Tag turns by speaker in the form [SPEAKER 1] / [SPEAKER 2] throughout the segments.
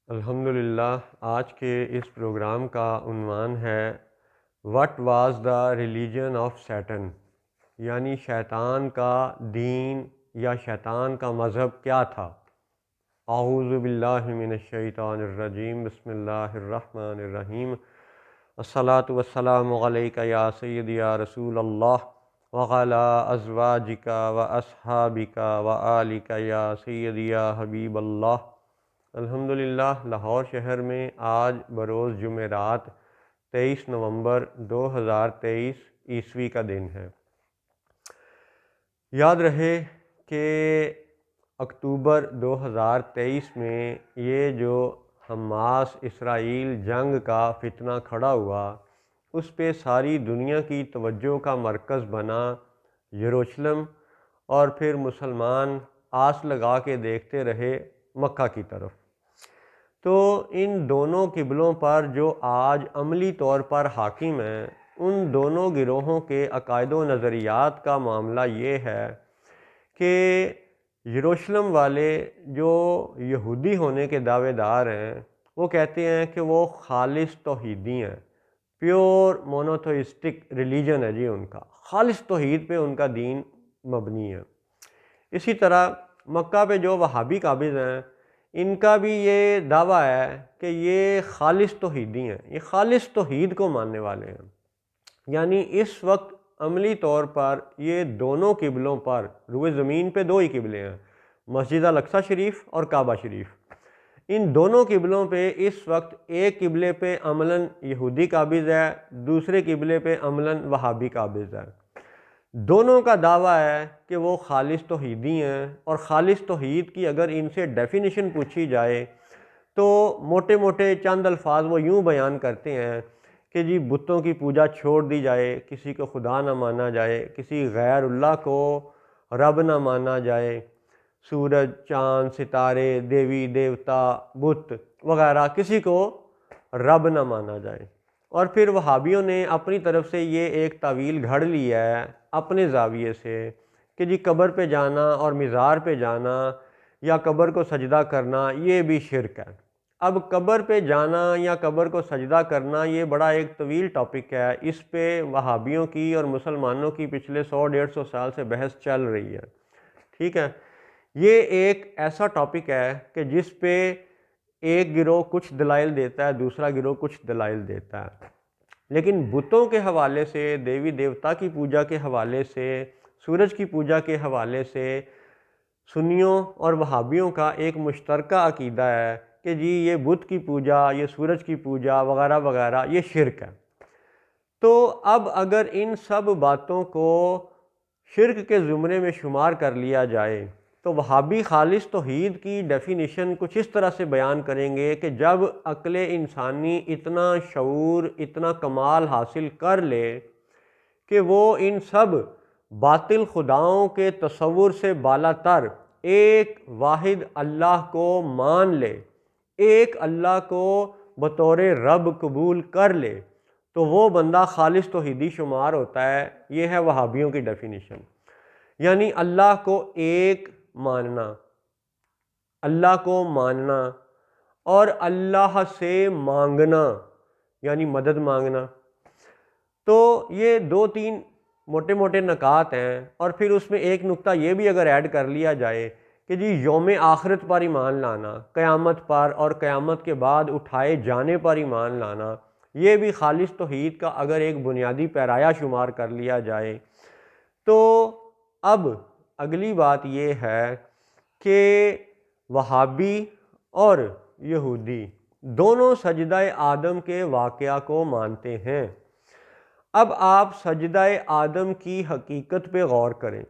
[SPEAKER 1] الحمدللہ آج کے اس پروگرام کا عنوان ہے what was the religion of Satan, یعنی شیطان کا دین یا شیطان کا مذہب کیا تھا۔ اعوذ باللہ من الشیطان الرجیم، بسم اللہ الرحمن الرحیم۔ الصلاۃ والسلام علیک یا سیدی یا رسول اللہ وعلی ازواجک و اصحابک و آلک یا سیدی یا حبیب اللہ۔ الحمدللہ لاہور شہر میں آج بروز جمعرات 23 نومبر 2023 عیسوی کا دن ہے۔ یاد رہے کہ اکتوبر 2023 میں یہ جو حماس اسرائیل جنگ کا فتنہ کھڑا ہوا، اس پہ ساری دنیا کی توجہ کا مرکز بنا یروشلم، اور پھر مسلمان آس لگا کے دیکھتے رہے مکہ کی طرف۔ تو ان دونوں قبلوں پر جو آج عملی طور پر حاکم ہیں، ان دونوں گروہوں کے عقائد و نظریات کا معاملہ یہ ہے کہ یروشلم والے جو یہودی ہونے کے دعوے دار ہیں، وہ کہتے ہیں کہ وہ خالص توحیدی ہیں، پیور مونوتھئسٹک ریلیجن ہے جی، ان کا خالص توحید پہ ان کا دین مبنی ہے۔ اسی طرح مکہ پہ جو وہابی قابض ہیں، ان کا بھی یہ دعویٰ ہے کہ یہ خالص توحیدی ہیں، یہ خالص توحید کو ماننے والے ہیں۔ یعنی اس وقت عملی طور پر یہ دونوں قبلوں پر روئے زمین پہ دو ہی قبلے ہیں، مسجد الاقصی شریف اور کعبہ شریف۔ ان دونوں قبلوں پہ اس وقت ایک قبلے پہ عملاً یہودی قابض ہے، دوسرے قبلے پہ عملاً وہابی قابض ہے۔ دونوں کا دعویٰ ہے کہ وہ خالص توحیدی ہیں، اور خالص توحید کی اگر ان سے ڈیفینیشن پوچھی جائے تو موٹے موٹے چند الفاظ وہ یوں بیان کرتے ہیں کہ جی بتوں کی پوجا چھوڑ دی جائے، کسی کو خدا نہ مانا جائے، کسی غیر اللہ کو رب نہ مانا جائے، سورج، چاند، ستارے، دیوی دیوتا، بت وغیرہ کسی کو رب نہ مانا جائے۔ اور پھر وہابیوں نے اپنی طرف سے یہ ایک تعویل گھڑ لی ہے اپنے زاویے سے کہ جی قبر پہ جانا اور مزار پہ جانا یا قبر کو سجدہ کرنا یہ بھی شرک ہے۔ اب قبر پہ جانا یا قبر کو سجدہ کرنا یہ بڑا ایک طویل ٹاپک ہے، اس پہ وہابیوں کی اور مسلمانوں کی پچھلے 100-150 سال سے بحث چل رہی ہے، ٹھیک ہے۔ یہ ایک ایسا ٹاپک ہے کہ جس پہ ایک گروہ کچھ دلائل دیتا ہے، دوسرا گروہ کچھ دلائل دیتا ہے، لیکن بتوں کے حوالے سے، دیوی دیوتا کی پوجا کے حوالے سے، سورج کی پوجا کے حوالے سے سنیوں اور وہابیوں کا ایک مشترکہ عقیدہ ہے کہ جی یہ بت کی پوجا، یہ سورج کی پوجا وغیرہ وغیرہ یہ شرک ہے۔ تو اب اگر ان سب باتوں کو شرک کے زمرے میں شمار کر لیا جائے تو وہابی خالص توحید کی ڈیفینیشن کچھ اس طرح سے بیان کریں گے کہ جب عقل انسانی اتنا شعور، اتنا کمال حاصل کر لے کہ وہ ان سب باطل خداؤں کے تصور سے بالا تر ایک واحد اللہ کو مان لے، ایک اللہ کو بطور رب قبول کر لے، تو وہ بندہ خالص توحیدی شمار ہوتا ہے۔ یہ ہے وہابیوں کی ڈیفینیشن، یعنی اللہ کو ایک ماننا، اللہ کو ماننا اور اللہ سے مانگنا، یعنی مدد مانگنا۔ تو یہ دو تین موٹے موٹے نکات ہیں، اور پھر اس میں ایک نقطہ یہ بھی اگر ایڈ کر لیا جائے کہ جی یوم آخرت پر ایمان لانا، قیامت پر اور قیامت کے بعد اٹھائے جانے پر ایمان لانا، یہ بھی خالص توحید کا اگر ایک بنیادی پیرایا شمار کر لیا جائے۔ تو اب اگلی بات یہ ہے کہ وہابی اور یہودی دونوں سجدہ آدم کے واقعہ کو مانتے ہیں۔ اب آپ سجدہ آدم کی حقیقت پہ غور کریں۔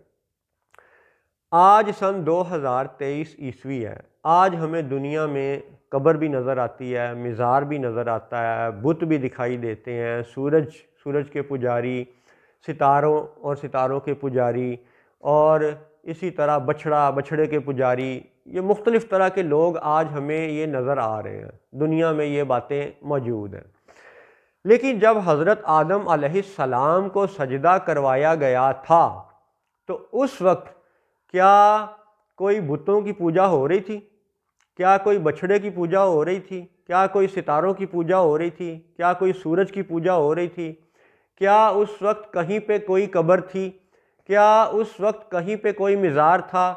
[SPEAKER 1] آج سن 2023 عیسوی ہے، آج ہمیں دنیا میں قبر بھی نظر آتی ہے، مزار بھی نظر آتا ہے، بت بھی دکھائی دیتے ہیں، سورج کے پجاری، ستاروں اور ستاروں کے پجاری، اور اسی طرح بچھڑے کے پجاری، یہ مختلف طرح کے لوگ آج ہمیں یہ نظر آ رہے ہیں، دنیا میں یہ باتیں موجود ہیں۔ لیکن جب حضرت آدم علیہ السلام کو سجدہ کروایا گیا تھا تو اس وقت کیا کوئی بتوں کی پوجا ہو رہی تھی؟ کیا کوئی بچھڑے کی پوجا ہو رہی تھی؟ کیا کوئی ستاروں کی پوجا ہو رہی تھی؟ کیا کوئی سورج کی پوجا ہو رہی تھی؟ کیا اس وقت کہیں پہ کوئی قبر تھی؟ کیا اس وقت کہیں پہ کوئی مزار تھا؟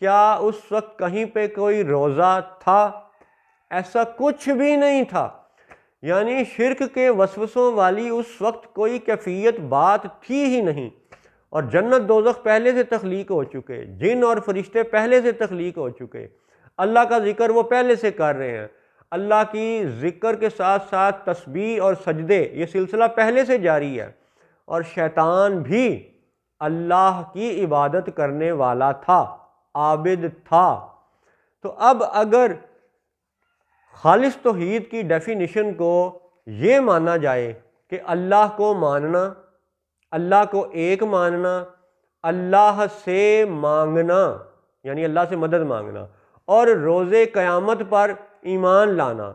[SPEAKER 1] کیا اس وقت کہیں پہ کوئی روضہ تھا؟ ایسا کچھ بھی نہیں تھا۔ یعنی شرک کے وسوسوں والی اس وقت کوئی کیفیت بات تھی ہی نہیں، اور جنت دوزخ پہلے سے تخلیق ہو چکے، جن اور فرشتے پہلے سے تخلیق ہو چکے، اللہ کا ذکر وہ پہلے سے کر رہے ہیں، اللہ کی ذکر کے ساتھ ساتھ تسبیح اور سجدے، یہ سلسلہ پہلے سے جاری ہے، اور شیطان بھی اللہ کی عبادت کرنے والا تھا، عابد تھا۔ تو اب اگر خالص توحید کی ڈیفینیشن کو یہ مانا جائے کہ اللہ کو ماننا، اللہ کو ایک ماننا، اللہ سے مانگنا یعنی اللہ سے مدد مانگنا، اور روز قیامت پر ایمان لانا،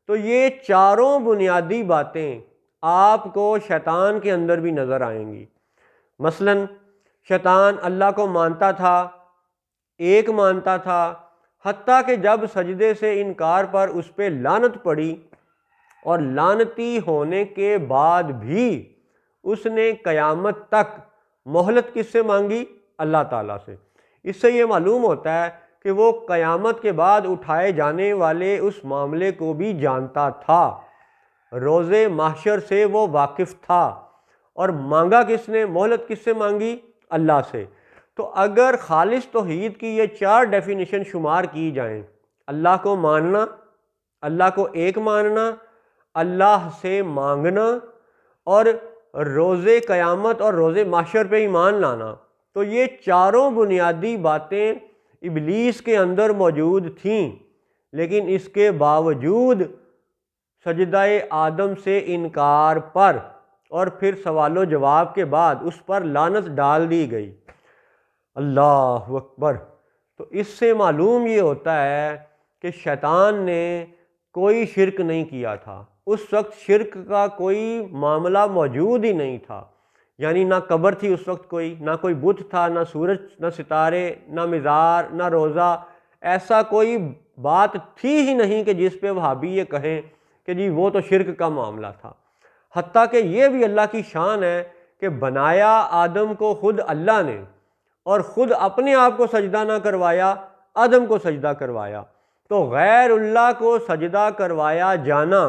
[SPEAKER 1] تو یہ چاروں بنیادی باتیں آپ کو شیطان کے اندر بھی نظر آئیں گی۔ مثلا شیطان اللہ کو مانتا تھا، ایک مانتا تھا، حتیٰ کہ جب سجدے سے انکار پر اس پہ لعنت پڑی، اور لعنتی ہونے کے بعد بھی اس نے قیامت تک مہلت کس سے مانگی؟ اللہ تعالیٰ سے۔ اس سے یہ معلوم ہوتا ہے کہ وہ قیامت کے بعد اٹھائے جانے والے اس معاملے کو بھی جانتا تھا، روز محشر سے وہ واقف تھا، اور مانگا کس نے؟ مہلت کس سے مانگی؟ اللہ سے۔ تو اگر خالص توحید کی یہ چار ڈیفینیشن شمار کی جائیں، اللہ کو ماننا، اللہ کو ایک ماننا، اللہ سے مانگنا، اور روز قیامت اور روز محشر پہ ایمان لانا، تو یہ چاروں بنیادی باتیں ابلیس کے اندر موجود تھیں، لیکن اس کے باوجود سجدہ آدم سے انکار پر اور پھر سوال و جواب کے بعد اس پر لعنت ڈال دی گئی۔ اللہ اکبر۔ تو اس سے معلوم یہ ہوتا ہے کہ شیطان نے کوئی شرک نہیں کیا تھا، اس وقت شرک کا کوئی معاملہ موجود ہی نہیں تھا، یعنی نہ قبر تھی اس وقت کوئی، نہ کوئی بت تھا، نہ سورج، نہ ستارے، نہ مزار، نہ روزہ، ایسا کوئی بات تھی ہی نہیں کہ جس پہ وہابی یہ کہیں کہ جی وہ تو شرک کا معاملہ تھا۔ حتیٰ کہ یہ بھی اللہ کی شان ہے کہ بنایا آدم کو خود اللہ نے، اور خود اپنے آپ کو سجدہ نہ کروایا، آدم کو سجدہ کروایا۔ تو غیر اللہ کو سجدہ کروایا جانا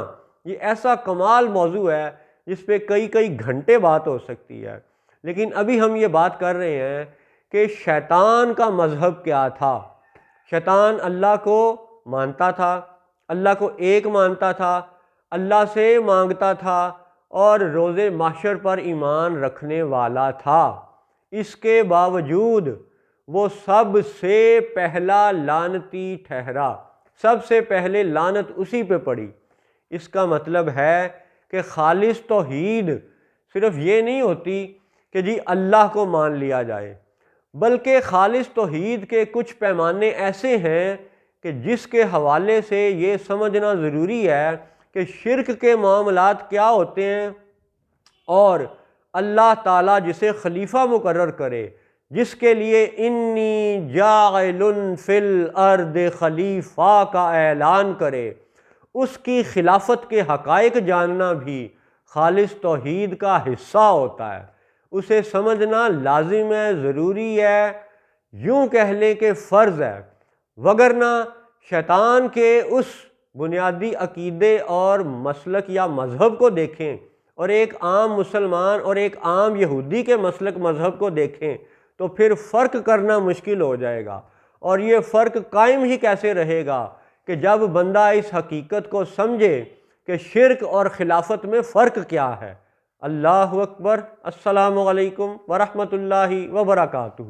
[SPEAKER 1] یہ ایسا کمال موضوع ہے جس پہ کئی گھنٹے بات ہو سکتی ہے، لیکن ابھی ہم یہ بات کر رہے ہیں کہ شیطان کا مذہب کیا تھا۔ شیطان اللہ کو مانتا تھا، اللہ کو ایک مانتا تھا، اللہ سے مانگتا تھا، اور روز محشر پر ایمان رکھنے والا تھا۔ اس کے باوجود وہ سب سے پہلا لعنتی ٹھہرا، سب سے پہلے لعنت اسی پہ پڑی۔ اس کا مطلب ہے کہ خالص توحید صرف یہ نہیں ہوتی کہ جی اللہ کو مان لیا جائے، بلکہ خالص توحید کے کچھ پیمانے ایسے ہیں کہ جس کے حوالے سے یہ سمجھنا ضروری ہے کہ شرک کے معاملات کیا ہوتے ہیں، اور اللہ تعالیٰ جسے خلیفہ مقرر کرے، جس کے لیے انی جاعل فی الارض خلیفہ کا اعلان کرے، اس کی خلافت کے حقائق جاننا بھی خالص توحید کا حصہ ہوتا ہے۔ اسے سمجھنا لازم ہے، ضروری ہے، یوں کہہ لیں کہ فرض ہے، وگرنہ شیطان کے اس بنیادی عقیدے اور مسلک یا مذہب کو دیکھیں، اور ایک عام مسلمان اور ایک عام یہودی کے مسلک مذہب کو دیکھیں، تو پھر فرق کرنا مشکل ہو جائے گا، اور یہ فرق قائم ہی کیسے رہے گا کہ جب بندہ اس حقیقت کو سمجھے کہ شرک اور خلافت میں فرق کیا ہے۔ اللہ اکبر۔ السلام علیکم ورحمۃ اللہ وبرکاتہ۔